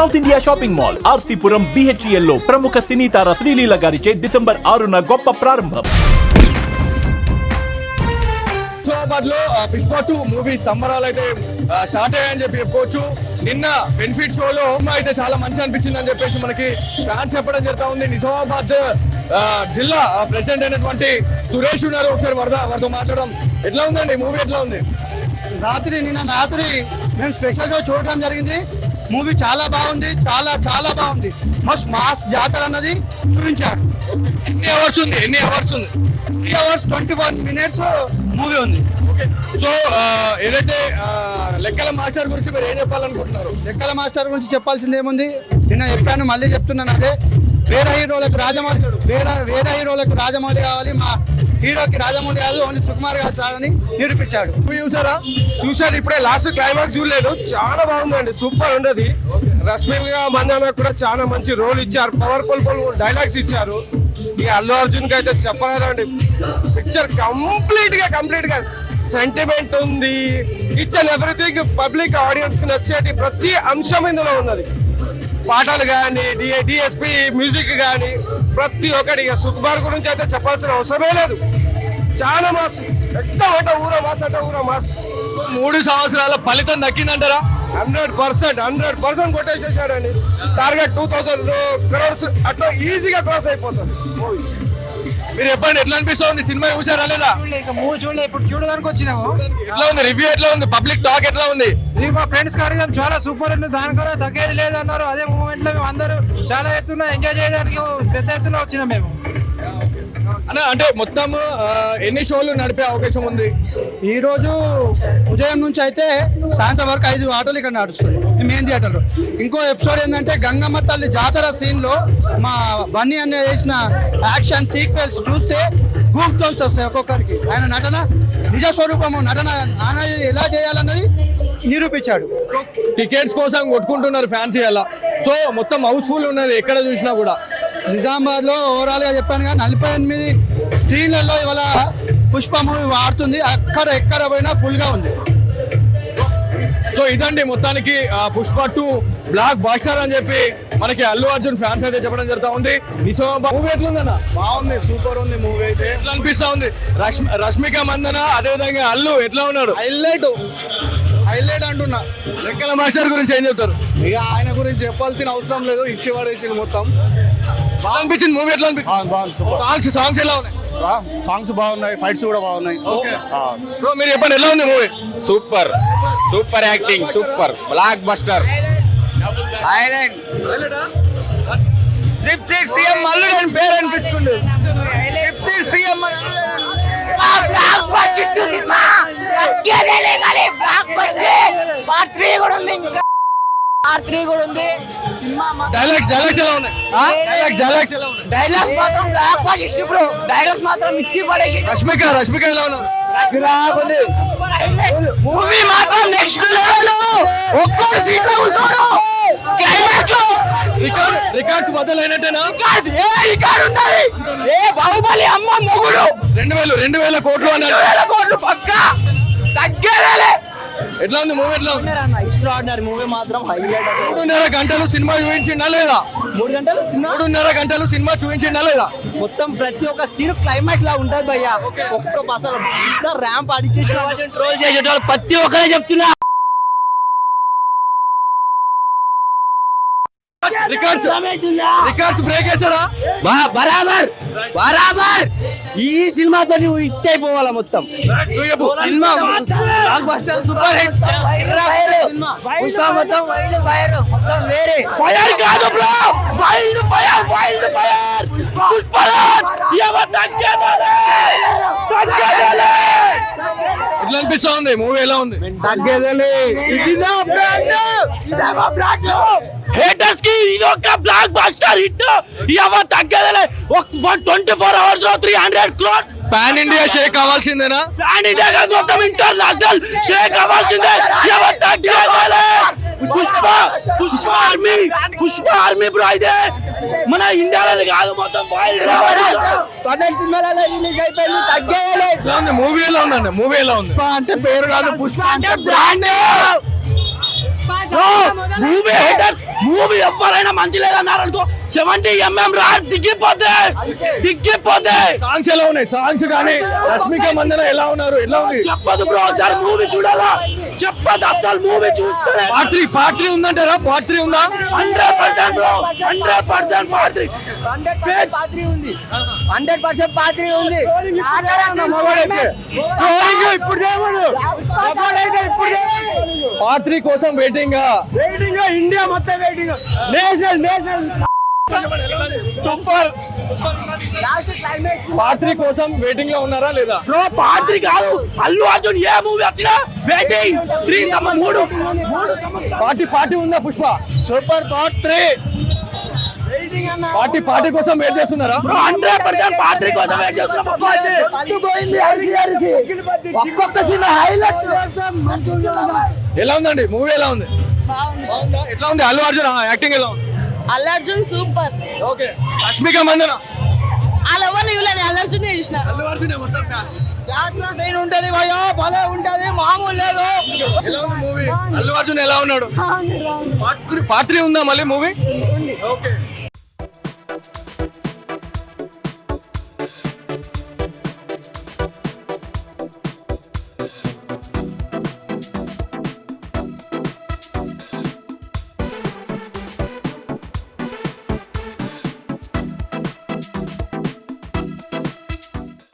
South India shopping mall RC Puram BHEL లో ప్రముఖ సినీ తార శ్రీలీల గారిచే డిసెంబర్ 6న గొప్ప ప్రారంభం. హైదరాబాద్ లో పుష్ప 2 మూవీ సంబరాలు అయితే స్టార్ట్ అయ్యాయని చెప్పి చెప్పుకోవచ్చు. నిన్న బెనిఫిట్ షోలో అయితే చాలా మంచి అనిపించింది అని చెప్పేసి మనకి ఫ్యాన్స్ చెప్పడం జరుగుతా ఉంది. నిజామాబాద్ జిల్లా ప్రెసిడెంట్ అయినటువంటి సురేష్ ఉన్నారు. ఒకసారి వారితో మాట్లాడడం. ఎట్లా ఉందండి మూవీ, ఎట్లా ఉంది? నిన్న రాత్రి మేము స్పెషల్ గా చూడటం జరిగింది. మూవీ చాలా బాగుంది, చాలా చాలా బాగుంది. మస్ట్ మాస్ జాతర అన్నది చూపించారు. ఎన్ని అవర్స్ ఉంది? 3 hours 21 minutes మూవీ ఉంది. సో ఏదైతే లెక్కల మాస్టర్ గురించి మీరు ఏం చెప్పాలనుకుంటున్నారు? లెక్కల మాస్టర్ గురించి చెప్పాల్సింది ఏముంది, నిన్న చెప్పాను, మళ్ళీ చెప్తున్నాను. అదే వేరే హీరోలకు రాజమౌళి కావాలి, మా హీరోకి రాజమౌళి కాదు, ఓన్లీ సుకుమార్ గారు చాలని నిరూపించాడు. చూసారు ఇప్పుడే లాస్ట్ క్లైమాక్స్ చూడలేదు. చాలా బాగుందండి, సూపర్ ఉండదు. రష్మిక మందాన కూడా చాలా మంచి రోల్ ఇచ్చారు, పవర్ఫుల్ డైలాగ్స్ ఇచ్చారు. ఇక అల్లు అర్జున్ కి అయితే చెప్పలేదండి. పిక్చర్ కంప్లీట్ గా సెంటిమెంట్ ఉంది. ఇచ్ అండ్ ఎవ్రీథింగ్ పబ్లిక్ ఆడియన్స్ కి నచ్చేటి ప్రతి అంశం ఇందులో ఉన్నది. పాటలు కానీ, డిఎస్పి మ్యూజిక్ కానీ ప్రతి ఒక్కటి. ఇక సుకుమార్ గురించి అయితే చెప్పాల్సిన అవసరమే లేదు. చాలా మాస్, ఎక్కడ ఊర మాస్. 3 సంవత్సరాల ఫలితం దక్కిందంటారా? 100% కొట్టేసేసాడండి. టార్గెట్ 2000 crores అట్లా ఈజీగా క్రాస్ అయిపోతుంది. మీరు చెప్పండి, ఎట్లా అనిపిస్తుంది? సినిమా చూసారా లేదా? మూవీ చూడలే, ఇప్పుడు చూడడానికి వచ్చినాము. ఎట్లా ఉంది రివ్యూ? ఎట్లా ఉంది? పబ్లిక్ టాక్ ఎట్లా ఉంది? మా ఫ్రెండ్స్ అడిగాం, చాలా సూపర్ ఉంది, దానికన్నా తగ్గేది లేదన్నారు. అదే మూమెంట్ లో మేము అందరూ చాలా ఎత్తున ఎంజాయ్ చేయడానికి పెద్ద ఎత్తున వచ్చినాం మేము. అంటే మొత్తం ఎన్ని షోలు నడిపే అవకాశం ఉంది? ఈ రోజు ఉదయం నుంచి అయితే సాయంత్రం వరకు 5 ఆటోలు ఇక్కడ నడుస్తుంది మెయిన్ థియేటర్లో. ఇంకో ఎపిసోడ్ ఏంటంటే గంగమ్మ తల్లి జాతర సీన్ లో మా బన్నీ అనే చేసిన యాక్షన్ సీక్వెల్స్ చూస్తే గూప్ బంప్స్ వస్తాయి ఒక్కొక్కరికి. ఆయన నటన నిజ స్వరూపము, నటన ఎలా చేయాలన్నది నిరూపించాడు. టికెట్స్ కోసం కొట్టుకుంటున్నారు ఫ్యాన్స్ ఇలా. సో మొత్తం హౌస్ఫుల్ ఉన్నది ఎక్కడ చూసినా కూడా. నిజామాబాద్ లో ఓవరాల్ గా చెప్పాను కదా, 48 స్క్రీన్లలో ఇవాళ పుష్ప మూవీ వాడుతుంది. ఎక్కడ పోయినా ఫుల్ గా ఉంది. సో ఇదండి మొత్తానికి పుష్ప 2 బ్లాక్ బాస్టర్ అని చెప్పి మనకి అల్లు అర్జున్ ఫ్యాన్స్ అయితే చెప్పడం జరుగుతా ఉంది. నిజామాబాద్ మూవీ ఎట్లుందన్న? బాగుంది, సూపర్ ఉంది మూవీ అయితే. ఎట్లా అనిపిస్తా ఉంది? రష్మిక మందన అదే విధంగా అల్లు ఎట్లా ఉన్నాడు? హైలైట్ అంటున్నా. లెక్కల మాస్టర్ గురించి ఏం చెప్తారు? ఇక ఆయన గురించి చెప్పాల్సిన అవసరం లేదు, ఇచ్చి పడేసి మొత్తం. బాగా అనిపించింది మూవీ. ఎట్లా అనిపించింది? సాంగ్స్ ఎలా ఉన్నాయి? సాంగ్స్ బాగున్నాయి, ఫైట్స్ కూడా బాగున్నాయి. బ్రో మీరు చెప్పండి, ఎలా ఉంది movie? Super acting, super block buster. Island deputy CM అల్లుడు అని పేరు అనిపించుకుండు. డిప్యూటీ సీఎం పార్ట్ 3 కూడా ఉంది, ఇంకా పార్ట్ 3 కూడా ఉంది. సినిమా డైలాగ్స్ ఎలా ఉన్నాయి? డైలాగ్స్ మాత్రం బ్లాక్ బస్టర్ బ్రో. డైలాగ్స్ మాత్రం మిక్కి పడేసి. రష్మిక ఎలా ఉన్నారు? మూవీ మాత్రం నెక్స్ట్ లెవెల్. ఒక్కొక్క సీట్ లో కూర్చోరు. క్లైమాక్స్ లో రికార్డ్స్ బద్దలైనట్టేనా? రికార్డ్ ఉంటది. బాహుబలి అమ్మ మొగుడు 2000 కోట్లు అన్నారు. 2000 కోట్లు పక్కా తగ్గేదేలే. ఎట్లా ఉంది మూవీ? ఎట్లా ఉంది? ఎక్స్ట్రాఆర్డినరీ మూవీ మాత్రం హైలైట్. 3.5 గంటలు సినిమా చూపించిండా లేదా? 3 గంటలు సినిమా, 3.5 గంటలు సినిమా చూపించిండా లేదా? మొత్తం ప్రతి ఒక్క సీన్ క్లైమాక్స్ లా ఉంటది భయ్యా. ఒక్క అసలు ర్యాంప్ అడిచేసి ట్రోల్ చేసేటోళ్ళు ప్రతి ఒక్కరే చెప్తున్నా. రికార్డ్స్ బ్రేక్ చేశారా? బరాబర్ ఈ సినిమాతో హిట్ అయిపోవాలా మొత్తం. Cinema block buster, super hit. Pushpa మొత్తం మొత్తం వేరే ఫైర్ కాదు బ్రో, వైల్డ్ ఫైర్. పుష్పరాజ్ ఎట్లా అనిపిస్తా ఉంది మూవీ? ఎలా ఉంది? తగ్గేదేలే. ఇది నా బ్రాండ్, ఇదే మా బ్రాండ్. హేటర్స్ కి ఇది ఒక బ్లాక్ బస్టర్ హిట్. ఇవ తగ్గేదేలే. 24 hours లో 300 crore. పాన్ ఇండియా షేక్ కావాల్సిందేనా? పాన్ ఇండియా కాదు, మొత్తం ఇంటర్నేషనల్ షేక్ కావాల్సిందే. ఇవ తగ్గేదేలే. Pushpa army bro. ఇదే మన ఇండియాలో కాదు, మొత్తం సినిమాలలో రిలీజ్ అయిపోయింది. తగ్గేదేలే. మూవీ ఎలా ఉందండి? మూవీ ఎలా ఉంది? అంటే పేరు కాదు, పుష్ప అంటే బ్రాండ్. మూవీ హేటర్స్ మూవీ ఎవరైనా మంచి లేదన్నారు అనుకో 70mm రాడ్ దిగిపోతే సాంగ్స్ ఎలా ఉన్నాయి? సాంగ్స్ కానీ రష్మిక మందన ఎలా ఉన్నారు? ఎలా ఉంది? చెప్పదు బ్రో, ఒకసారి మూవీ చూడాలా? చెప్పదు అసలు మూవీ చూస్తే. పార్ట్ 3 ఉందంటారా? పార్ట్ 3 ఉందా? 100% బ్రో, 100% పార్ట్ 3 100% పాత్రి ఉంది. పార్ట్ 3 కోసం వెయిటింగ్. ఇండియా మొత్తం waiting. National super. Last climax part 3 కోసం వెయిటింగ్ లో ఉన్నారా లేదా? బ్రో పార్ట్ 3 కాదు, అల్లు అర్జున్ ఏ మూవీ వచ్చినా వెయిటింగ్. 3 పార్టీ ఉందా పుష్ప? సూపర్. పార్ట్ 3 పార్టీ కోసం వెయిట్ చేస్తున్నారా? బ్రో 100% పార్ట్ 3 కోసం వెయిట్ చేస్తున్నాం. ఒక్కొక్క సినిమా హైలైట్. ఎలా ఉందండి మూవీ? ఎలా ఉంది? బాగుందా? ఎట్లా ఉంది అల్లు అర్జున్ యాక్టింగ్? ఎలా ఉంది? అల్లు అర్జున్ సూపర్. ఓకే. రష్మిక మందన? వాళ్ళు ఎవరిని ఇవ్వలేదు, అల్లు అర్జున్ చూసిన. అల్లు అర్జున్ మొత్తం యాత్ర సీన్ ఉంటది భయ, భలే ఉంటది, మామూలు లేదు. ఎలా ఉంది మూవీ? అల్లు అర్జున్ ఎలా ఉన్నాడు? పార్ట్ 3 ఉందా మళ్ళీ మూవీ? ఓకే.